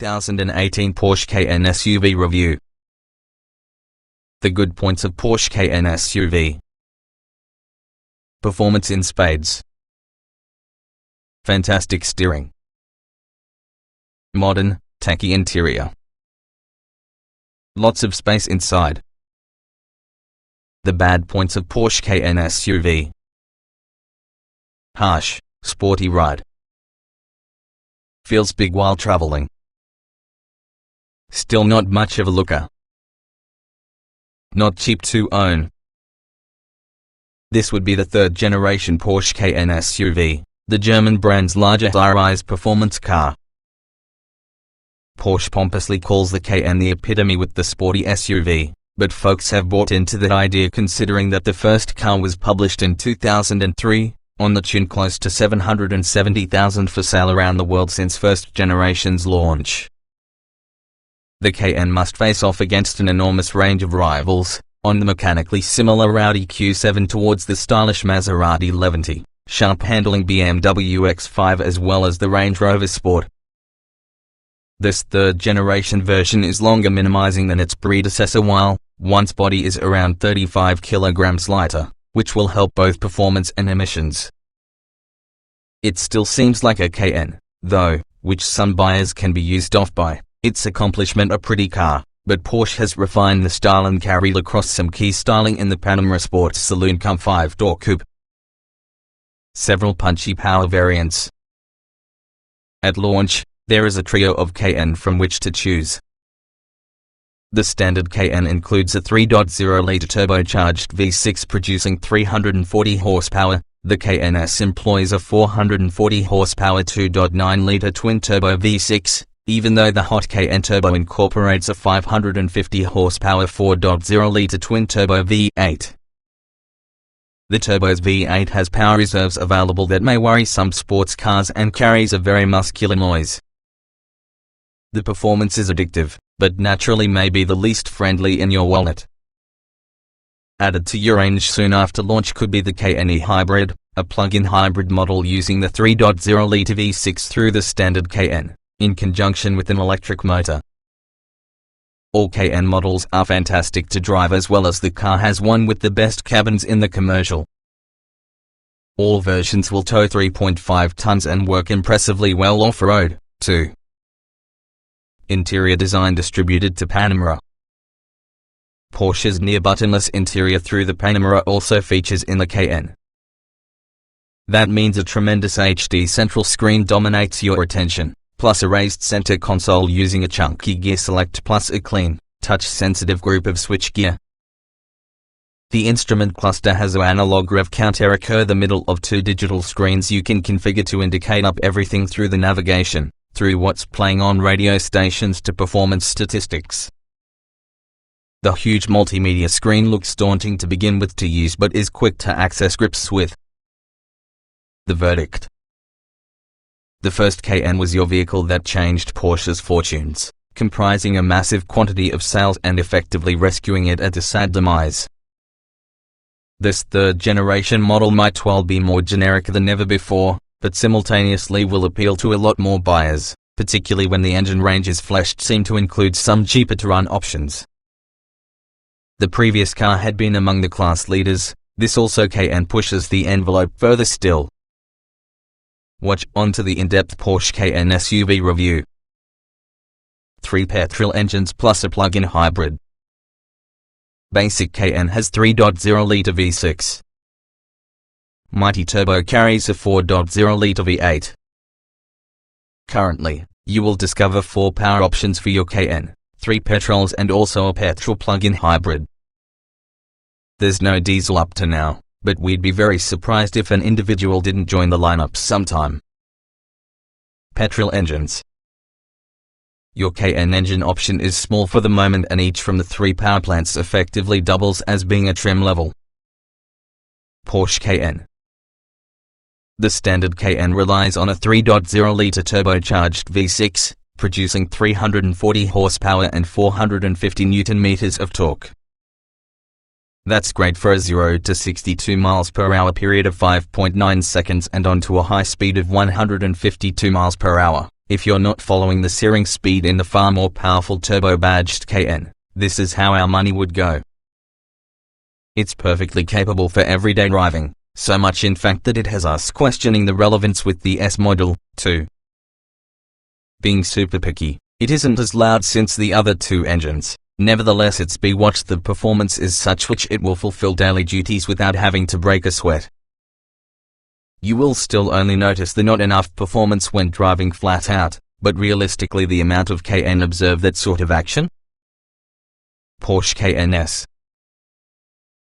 2018 Porsche Cayenne SUV review. The good points of Porsche Cayenne SUV. Performance in spades. Fantastic steering. Modern, tacky interior. Lots of space inside. The bad points of Porsche Cayenne SUV. Harsh, sporty ride. Feels big while traveling. Still not much of a looker. Not cheap to own. This would be the third generation Porsche Cayenne SUV, the German brand's largest high-rise performance car. Porsche pompously calls the Cayenne the epitome with the sporty SUV, but folks have bought into that idea considering that the first car was published in 2003, on the tune close to 770,000 for sale around the world since first generation's launch. The Cayenne must face off against an enormous range of rivals, on the mechanically similar Audi Q7 towards the stylish Maserati Levante, sharp-handling BMW X5 as well as the Range Rover Sport. This third-generation version is longer, minimizing than its predecessor, while one's body is around 35 kilograms lighter, which will help both performance and emissions. It still seems like a Cayenne, though, which some buyers can be used off by its accomplishment a pretty car, but Porsche has refined the style and carried across some key styling in the Panamera Sport Saloon Cum 5-door coupe. Several punchy power variants. At launch, there is a trio of Cayenne from which to choose. The standard Cayenne includes a 3.0-liter turbocharged V6 producing 340 horsepower. The Cayenne S employs a 440 horsepower 2.9-liter twin-turbo V6, even though the hot Cayenne Turbo incorporates a 550 horsepower 4.0-liter twin-turbo V8. The Turbo's V8 has power reserves available that may worry some sports cars and carries a very muscular noise. The performance is addictive, but naturally may be the least friendly in your wallet. Added to your range soon after launch could be the Cayenne E-Hybrid, a plug-in hybrid model using the 3.0-liter V6 through the standard Cayenne, in conjunction with an electric motor. All Cayenne models are fantastic to drive, as well as the car has one with the best cabins in the commercial. All versions will tow 3.5 tons and work impressively well off-road, too. Interior design distributed to Panamera. Porsche's near-buttonless interior through the Panamera also features in the Cayenne. That means a tremendous HD central screen dominates your attention, plus a raised center console using a chunky gear select plus a clean, touch-sensitive group of switchgear. The instrument cluster has an analog rev counter occur the middle of two digital screens you can configure to indicate up everything through the navigation, through what's playing on radio stations to performance statistics. The huge multimedia screen looks daunting to begin with to use but is quick to access grips with. The verdict. The first Cayenne was your vehicle that changed Porsche's fortunes, comprising a massive quantity of sales and effectively rescuing it at a sad demise. This third-generation model might well be more generic than ever before, but simultaneously will appeal to a lot more buyers, particularly when the engine range is fleshed seem to include some cheaper-to-run options. The previous car had been among the class leaders, this also Cayenne pushes the envelope further still. Watch on to the in-depth Porsche Cayenne SUV review. 3 petrol engines plus a plug-in hybrid. Basic Cayenne has 3.0-liter V6. Mighty Turbo carries a 4.0-liter V8. Currently, you will discover 4 power options for your Cayenne, 3 petrols and also a petrol plug-in hybrid. There's no diesel up to now, but we'd be very surprised if an individual didn't join the lineup sometime. Petrol engines. Your Cayenne engine option is small for the moment, and each from the 3 power plants effectively doubles as being a trim level. Porsche Cayenne. The standard Cayenne relies on a 3.0-liter turbocharged V6, producing 340 horsepower and 450 Nm of torque. That's great for a 0 to 62 miles per hour period of 5.9 seconds and onto a high speed of 152 miles per hour, If you're not following the searing speed in the far more powerful turbo-badged Cayenne, this is how our money would go. It's perfectly capable for everyday driving, so much in fact that it has us questioning the relevance with the S model, too. Being super picky, it isn't as loud since the other two engines. Nevertheless, it's be watched the performance is such which it will fulfill daily duties without having to break a sweat. You will still only notice the not enough performance when driving flat out, but realistically the amount of Cayenne observe that sort of action? Porsche Cayenne S.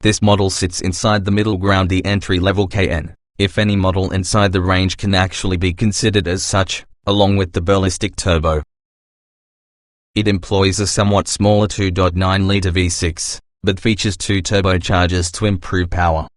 This model sits inside the middle ground, the entry-level Cayenne, if any model inside the range can actually be considered as such, along with the ballistic turbo. It employs a somewhat smaller 2.9-litre V6, but features two turbochargers to improve power.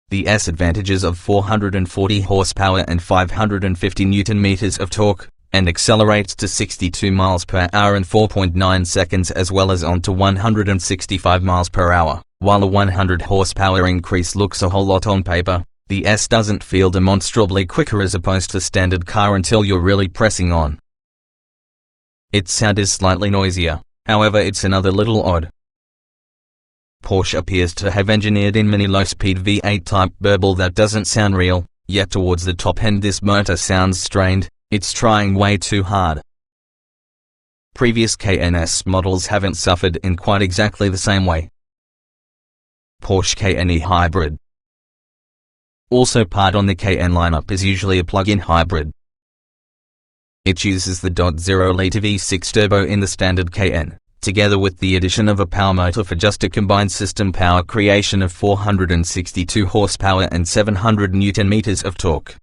The S advantages of 440 horsepower and 550 Nm of torque, and accelerates to 62 miles per hour in 4.9 seconds as well as on to 165 miles per hour. While a 100 horsepower increase looks a whole lot on paper, the S doesn't feel demonstrably quicker as opposed to standard car until you're really pressing on. Its sound is slightly noisier, however it's another little odd. Porsche appears to have engineered in many low-speed V8 type burble that doesn't sound real, yet towards the top end this motor sounds strained, it's trying way too hard. Previous Cayenne S models haven't suffered in quite exactly the same way. Porsche Cayenne E-Hybrid. Also part on the Cayenne lineup is usually a plug-in hybrid. It uses the .0-litre V6 turbo in the standard Cayenne, together with the addition of a power motor for just a combined system power creation of 462 horsepower and 700 Nm of torque.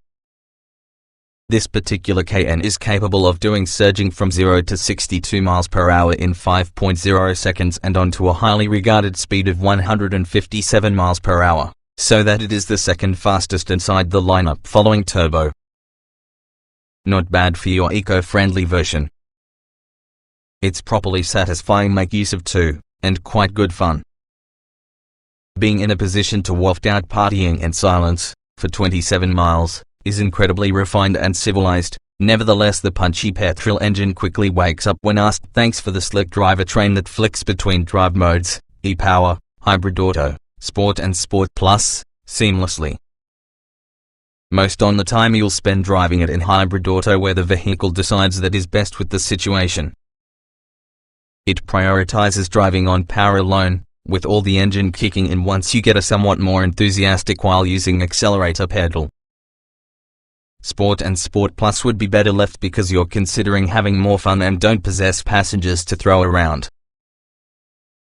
This particular Cayenne is capable of doing surging from 0 to 62 miles per hour in 5.0 seconds and onto a highly regarded speed of 157 miles per hour, so that it is the second fastest inside the lineup following turbo. Not bad for your eco-friendly version. It's properly satisfying, make use of too, and quite good fun. Being in a position to waft out partying in silence, for 27 miles, is incredibly refined and civilized. Nevertheless, the punchy petrol engine quickly wakes up when asked. Thanks for the slick drivetrain that flicks between drive modes, e-power, hybrid auto, sport and sport plus, seamlessly. Most on the time you'll spend driving it in hybrid auto where the vehicle decides that is best with the situation. It prioritizes driving on power alone, with all the engine kicking in once you get a somewhat more enthusiastic while using accelerator pedal. Sport and Sport Plus would be better left because you're considering having more fun and don't possess passengers to throw around.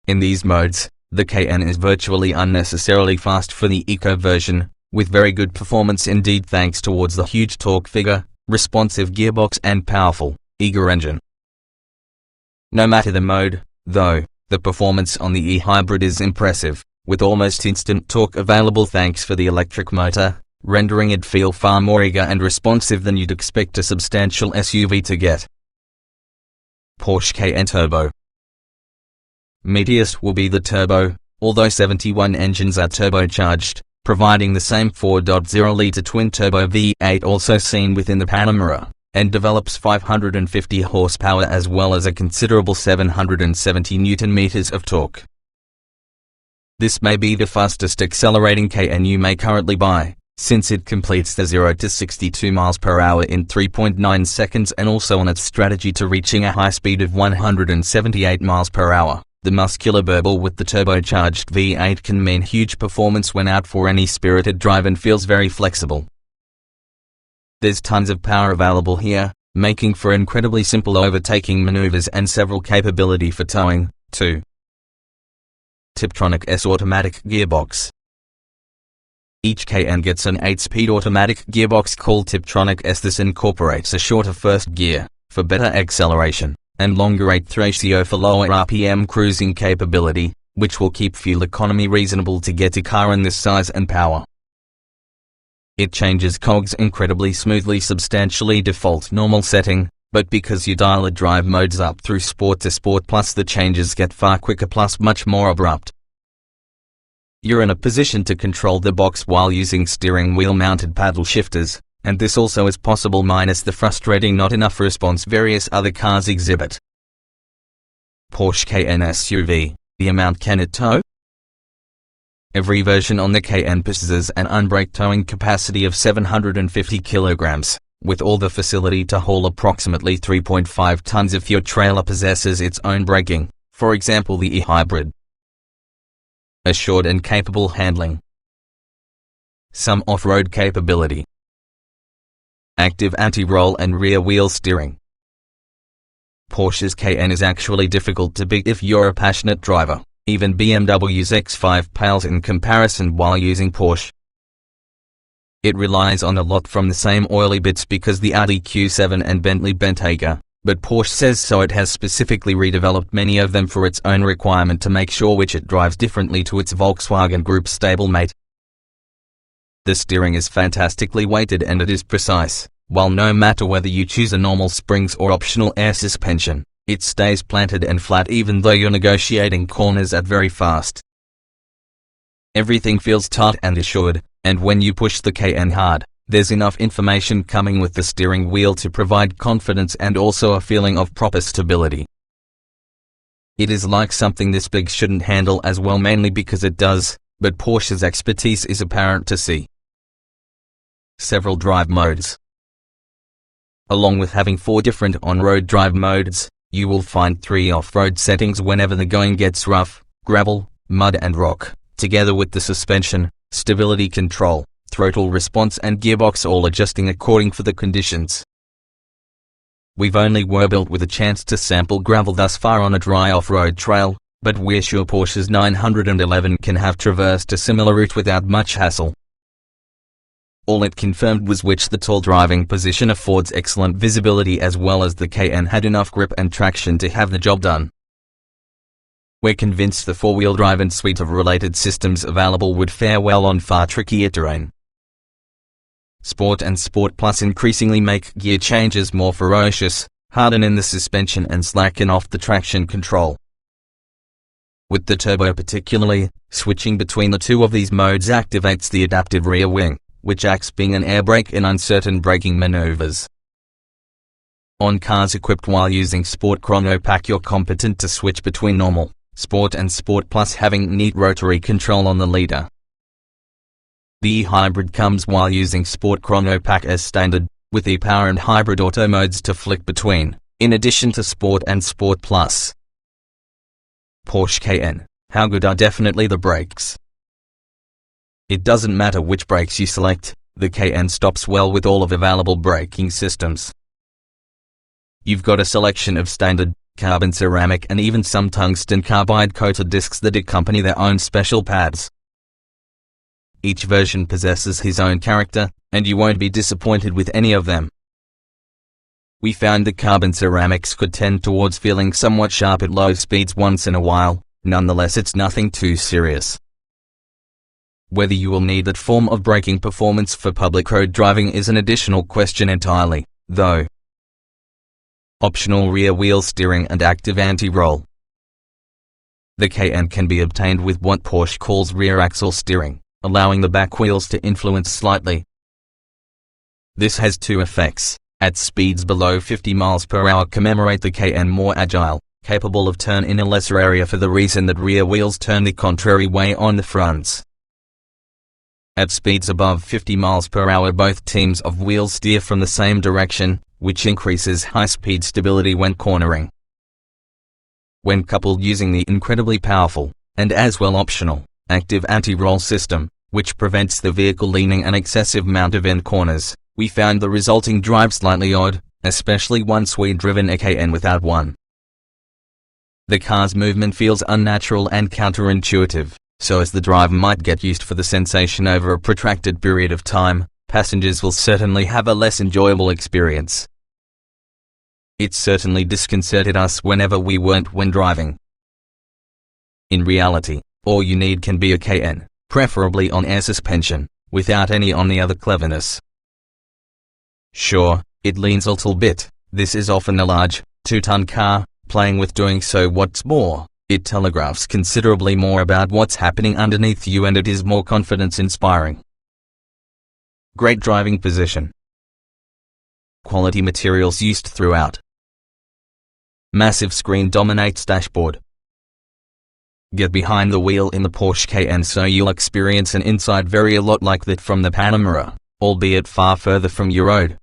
In these modes, the Cayenne is virtually unnecessarily fast for the eco version, with very good performance indeed thanks towards the huge torque figure, responsive gearbox and powerful, eager engine. No matter the mode, though, the performance on the e-hybrid is impressive, with almost instant torque available thanks for the electric motor, rendering it feel far more eager and responsive than you'd expect a substantial SUV to get. Porsche Cayenne Turbo. Meatiest will be the turbo, although 71 engines are turbocharged, providing the same 4.0-litre twin-turbo V8 also seen within the Panamera, and develops 550 horsepower as well as a considerable 770 Nm of torque. This may be the fastest accelerating Cayenne you may currently buy, since it completes the 0 to 62 miles per hour in 3.9 seconds and also on its strategy to reaching a high speed of 178 miles per hour. The muscular burble with the turbocharged V8 can mean huge performance when out for any spirited drive and feels very flexible. There's tons of power available here, making for incredibly simple overtaking maneuvers and several capability for towing, too. Tiptronic S automatic gearbox. Each Cayenne gets an 8-speed automatic gearbox called Tiptronic S. This incorporates a shorter first gear, for better acceleration, and longer 8th ratio for lower RPM cruising capability, which will keep fuel economy reasonable to get a car in this size and power. It changes cogs incredibly smoothly, substantially default normal setting, but because you dial the drive modes up through Sport to Sport Plus the changes get far quicker plus much more abrupt. You're in a position to control the box while using steering wheel mounted paddle shifters, and this also is possible minus the frustrating not enough response various other cars exhibit. Porsche Cayenne SUV, the amount can it tow? Every version on the Cayenne possesses an unbraked towing capacity of 750 kilograms, with all the facility to haul approximately 3.5 tons if your trailer possesses its own braking, for example the e-hybrid. Assured and capable handling. Some off-road capability. Active anti-roll and rear wheel steering. Porsche's Cayenne is actually difficult to beat if you're a passionate driver. Even BMW's X5 pales in comparison while using Porsche. It relies on a lot from the same oily bits because the Audi Q7 and Bentley Bentayga, but Porsche says so it has specifically redeveloped many of them for its own requirement to make sure which it drives differently to its Volkswagen Group stablemate. The steering is fantastically weighted and it is precise, while no matter whether you choose a normal springs or optional air suspension, it stays planted and flat even though you're negotiating corners at very fast. Everything feels taut and assured, and when you push the Cayenne hard, there's enough information coming with the steering wheel to provide confidence and also a feeling of proper stability. It is like something this big shouldn't handle as well mainly because it does, but Porsche's expertise is apparent to see. Several drive modes. Along with having 4 different on-road drive modes, you will find 3 off-road settings whenever the going gets rough, gravel, mud and rock, together with the suspension, stability control, throttle response and gearbox all adjusting according for the conditions. We've only were built with a chance to sample gravel thus far on a dry off-road trail, but we're sure Porsche's 911 can have traversed a similar route without much hassle. All it confirmed was which the tall driving position affords excellent visibility as well as the Cayenne had enough grip and traction to have the job done. We're convinced the 4-wheel drive and suite of related systems available would fare well on far trickier terrain. Sport and Sport Plus increasingly make gear changes more ferocious, harden in the suspension and slacken off the traction control. With the turbo particularly, switching between the 2 of these modes activates the adaptive rear wing, which acts being an air brake in uncertain braking maneuvers. On cars equipped while using Sport Chrono Pack you're competent to switch between normal, Sport and Sport Plus having neat rotary control on the leader. The e-hybrid comes while using Sport Chrono Pack as standard, with e-power and hybrid auto modes to flick between, in addition to Sport and Sport Plus. Porsche Cayenne, how good are definitely the brakes. It doesn't matter which brakes you select, the Cayenne stops well with all of available braking systems. You've got a selection of standard, carbon ceramic and even some tungsten carbide coated discs that accompany their own special pads. Each version possesses his own character, and you won't be disappointed with any of them. We found the carbon ceramics could tend towards feeling somewhat sharp at low speeds once in a while, nonetheless it's nothing too serious. Whether you will need that form of braking performance for public road driving is an additional question entirely, though. Optional rear wheel steering and active anti-roll. The Cayenne can be obtained with what Porsche calls rear axle steering, allowing the back wheels to influence slightly. This has 2 effects. At speeds below 50 miles per hour commemorate the Cayenne more agile, capable of turn in a lesser area for the reason that rear wheels turn the contrary way on the fronts. At speeds above 50 miles per hour both teams of wheels steer from the same direction, which increases high-speed stability when cornering. When coupled using the incredibly powerful, and as well optional, active anti-roll system, which prevents the vehicle leaning an excessive amount of in corners, we found the resulting drive slightly odd, especially once we'd driven a Cayenne without one. The car's movement feels unnatural and counterintuitive. So as the driver might get used for the sensation over a protracted period of time, passengers will certainly have a less enjoyable experience. It certainly disconcerted us whenever we weren't when driving. In reality, all you need can be a Cayenne, preferably on air suspension, without any on the other cleverness. Sure, it leans a little bit, this is often a large, 2-ton car, playing with doing so what's more. It telegraphs considerably more about what's happening underneath you and it is more confidence-inspiring. Great driving position. quality materials used throughout. Massive screen dominates dashboard. Get behind the wheel in the Porsche Cayenne so you'll experience an inside very a lot like that from the Panamera, albeit far further from your road.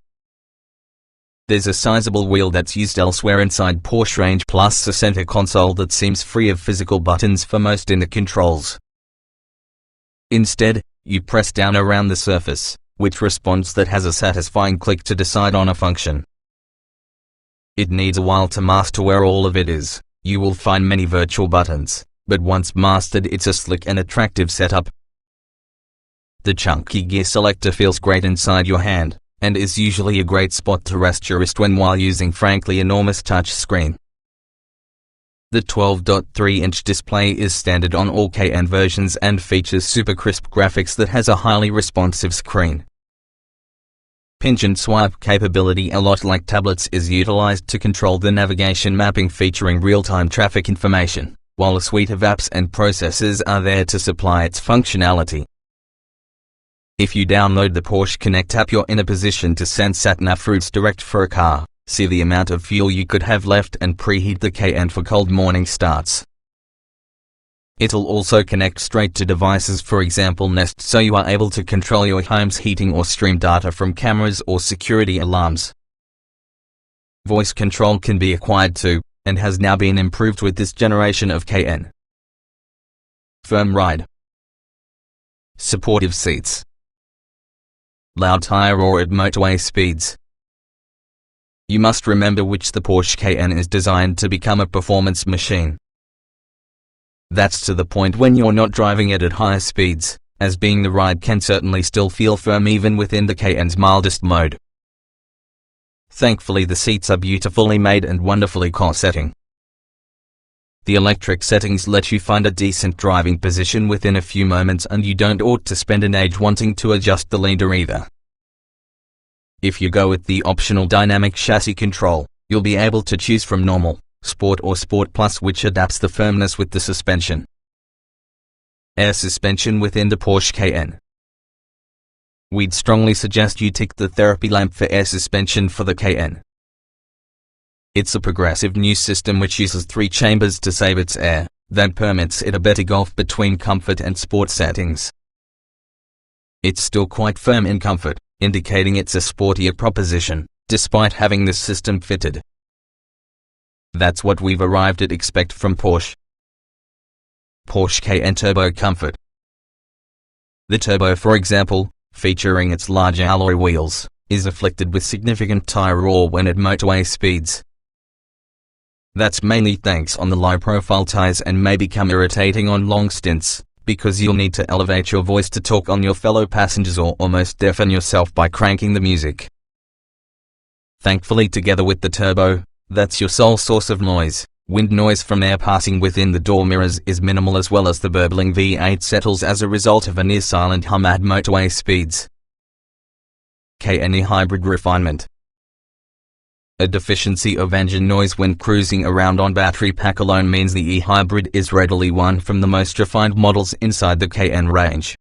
There's a sizable wheel that's used elsewhere inside Porsche range, plus a center console that seems free of physical buttons for most in the controls. Instead, you press down around the surface, which responds that has a satisfying click to decide on a function. It needs a while to master where all of it is. You will find many virtual buttons, but once mastered it's a slick and attractive setup. The chunky gear selector feels great inside your hand, and is usually a great spot to rest your wrist when while using frankly enormous touch screen. The 12.3-inch display is standard on all Cayenne versions and features super crisp graphics that has a highly responsive screen. Pinch and swipe capability, a lot like tablets, is utilized to control the navigation mapping featuring real-time traffic information, while a suite of apps and processors are there to supply its functionality. If you download the Porsche Connect app, you're in a position to send sat-nav routes direct for a car, see the amount of fuel you could have left and preheat the Cayenne for cold morning starts. It'll also connect straight to devices, for example Nest, so you are able to control your home's heating or stream data from cameras or security alarms. Voice control can be acquired too, and has now been improved with this generation of Cayenne. Firm ride. Supportive seats. Loud tire roar at motorway speeds. You must remember which the Porsche Cayenne is designed to become a performance machine. That's to the point when you're not driving it at higher speeds, as being the ride can certainly still feel firm even within the Cayenne's mildest mode. Thankfully the seats are beautifully made and wonderfully corsetting. The electric settings let you find a decent driving position within a few moments, and you don't ought to spend an age wanting to adjust the leader either. If you go with the optional dynamic chassis control, you'll be able to choose from normal, Sport or Sport Plus, which adapts the firmness with the suspension. Air suspension within the Porsche Cayenne. We'd strongly suggest you tick the therapy lamp for air suspension for the Cayenne. It's a progressive new system which uses 3 chambers to save its air, that permits it a better gulf between comfort and sport settings. It's still quite firm in comfort, indicating it's a sportier proposition, despite having this system fitted. That's what we've arrived at expect from Porsche. Porsche Cayenne Turbo Comfort. The Turbo, for example, featuring its large alloy wheels, is afflicted with significant tire roar when at motorway speeds. That's mainly thanks on the low-profile tires and may become irritating on long stints, because you'll need to elevate your voice to talk on your fellow passengers or almost deafen yourself by cranking the music. Thankfully, together with the Turbo, that's your sole source of noise. Wind noise from air passing within the door mirrors is minimal, as well as the burbling V8 settles as a result of a near-silent hum at motorway speeds. Cayenne hybrid refinement. A deficiency of engine noise when cruising around on battery pack alone means the e-hybrid is readily one from the most refined models inside the Cayenne range.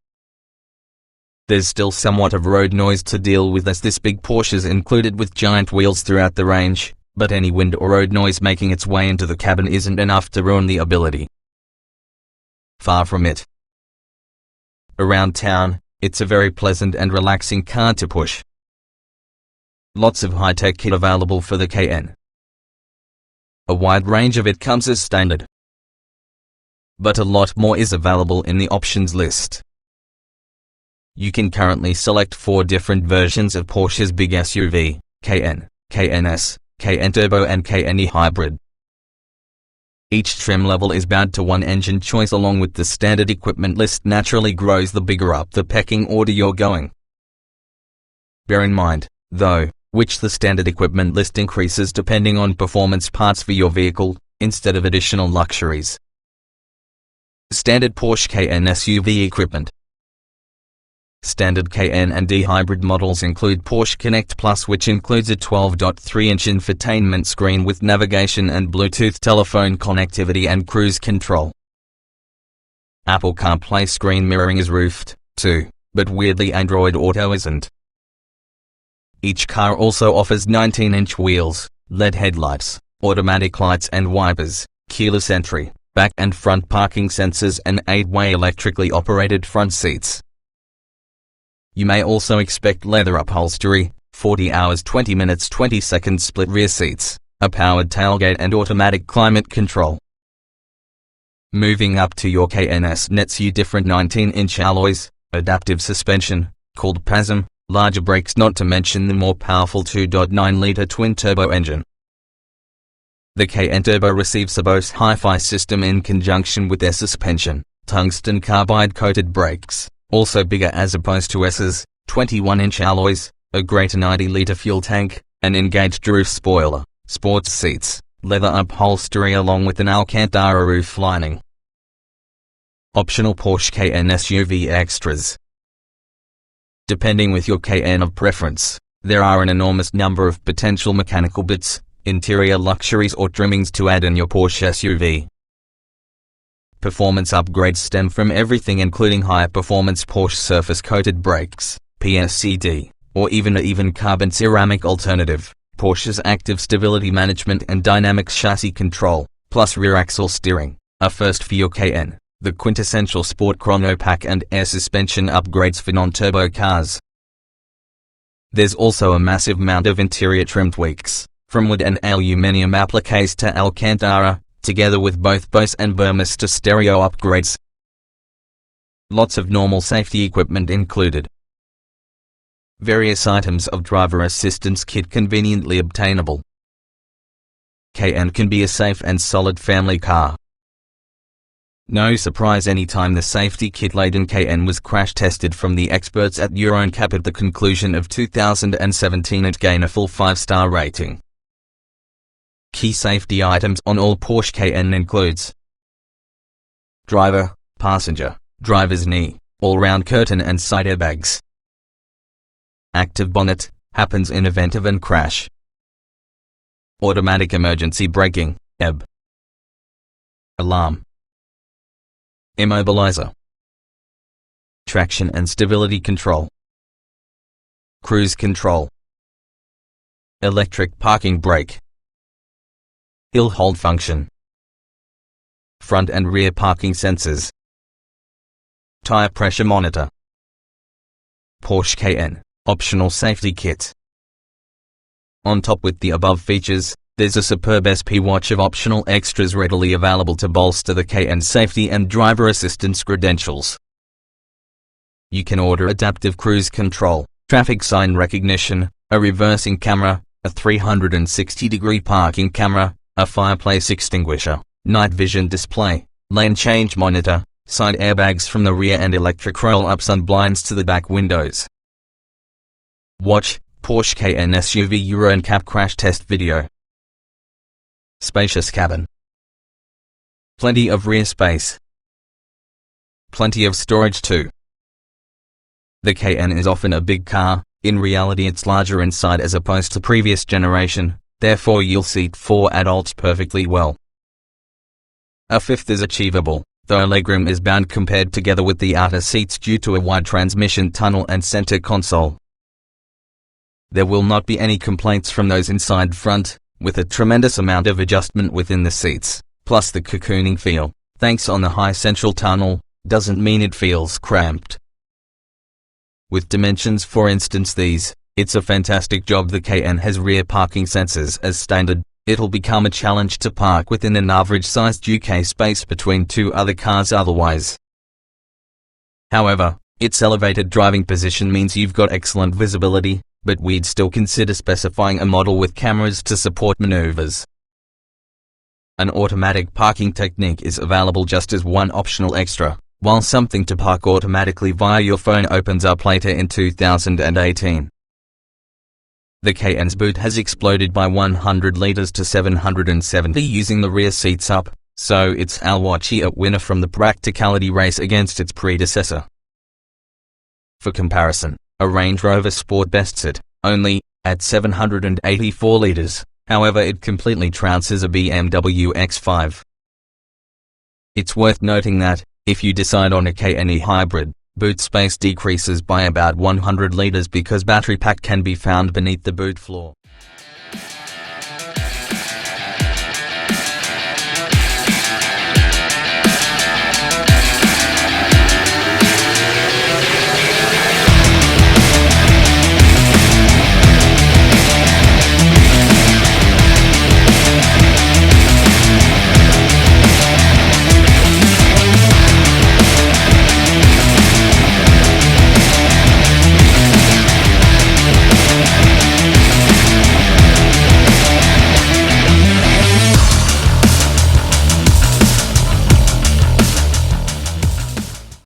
There's still somewhat of road noise to deal with, as this big Porsche is included with giant wheels throughout the range, but any wind or road noise making its way into the cabin isn't enough to ruin the ability. Far from it. Around town, it's a very pleasant and relaxing car to push. Lots of high-tech kit available for the Cayenne. A wide range of it comes as standard, but a lot more is available in the options list. You can currently select 4 different versions of Porsche's big SUV: Cayenne, Cayenne S, Cayenne Turbo and Cayenne Hybrid. Each trim level is bound to one engine choice, along with the standard equipment list naturally grows the bigger up the pecking order you're going. Bear in mind, though, which the standard equipment list increases depending on performance parts for your vehicle, instead of additional luxuries. Standard Porsche Cayenne SUV equipment. Standard Cayenne and D-hybrid models include Porsche Connect Plus, which includes a 12.3-inch infotainment screen with navigation and Bluetooth telephone connectivity and cruise control. Apple CarPlay screen mirroring is roofed, too, but weirdly Android Auto isn't. Each car also offers 19-inch wheels, LED headlights, automatic lights and wipers, keyless entry, back and front parking sensors and 8-way electrically operated front seats. You may also expect leather upholstery, 40 hours 20 minutes 20 seconds split rear seats, a powered tailgate and automatic climate control. Moving up to your Cayenne's nets you different 19-inch alloys, adaptive suspension, called PASM, larger brakes, not to mention the more powerful 2.9-litre twin-turbo engine. The Cayenne Turbo receives a Bose Hi-Fi system in conjunction with their suspension, tungsten carbide-coated brakes, also bigger as opposed to S's, 21-inch alloys, a greater 90-litre fuel tank, an engaged roof spoiler, sports seats, leather upholstery along with an Alcantara roof lining. Optional Porsche Cayenne SUV extras. Depending with your Cayenne of preference, there are an enormous number of potential mechanical bits, interior luxuries or trimmings to add in your Porsche SUV. Performance upgrades stem from everything including high-performance Porsche surface-coated brakes, PSCD, or even carbon ceramic alternative, Porsche's active stability management and dynamic chassis control, plus rear axle steering, a first for your Cayenne, the quintessential sport chrono pack and air suspension upgrades for non-turbo cars. There's also a massive amount of interior trim tweaks, from wood and aluminium appliques to Alcantara, together with both Bose and Burmester stereo upgrades. Lots of normal safety equipment included. Various items of driver assistance kit conveniently obtainable. Cayenne can be a safe and solid family car. No surprise anytime the safety kit-laden Cayenne was crash tested from the experts at Euro NCAP at the conclusion of 2017 it gained a full 5-star rating. Key safety items on all Porsche Cayenne includes driver, passenger, driver's knee, all-round curtain and side airbags. Active bonnet, happens in event of an crash. Automatic emergency braking, EB. Alarm. Immobilizer. Traction and stability control. Cruise control. Electric parking brake. Hill hold function. Front and rear parking sensors. Tire pressure monitor. Porsche Cayenne, optional safety kit. On top with the above features, there's a superb SP watch of optional extras readily available to bolster the Cayenne's safety and driver assistance credentials. You can order adaptive cruise control, traffic sign recognition, a reversing camera, a 360-degree parking camera, a fireplace extinguisher, night vision display, lane change monitor, side airbags from the rear and electric roll-up sun blinds to the back windows. Watch Porsche Cayenne SUV Euro NCAP crash test video. Spacious cabin. Plenty of rear space. Plenty of storage too. The Cayenne is often a big car, in reality it's larger inside as opposed to previous generation, therefore you'll seat 4 adults perfectly well. A fifth is achievable, though legroom is bound compared together with the outer seats due to a wide transmission tunnel and center console. There will not be any complaints from those inside front, with a tremendous amount of adjustment within the seats, plus the cocooning feel, thanks on the high central tunnel, doesn't mean it feels cramped. With dimensions for instance these, it's a fantastic job the Cayenne has rear parking sensors as standard, it'll become a challenge to park within an average-sized UK space between 2 other cars otherwise. However, its elevated driving position means you've got excellent visibility, but we'd still consider specifying a model with cameras to support maneuvers. An automatic parking technique is available just as one optional extra, while something to park automatically via your phone opens up later in 2018. The Cayenne's boot has exploded by 100 litres to 770 using the rear seats up, so it's a winner from the practicality race against its predecessor. For comparison, a Range Rover Sport bests it, only, at 784 litres, however it completely trounces a BMW X5. It's worth noting that, if you decide on a Cayenne hybrid, Boot space decreases by about 100 liters because battery pack can be found beneath the boot floor.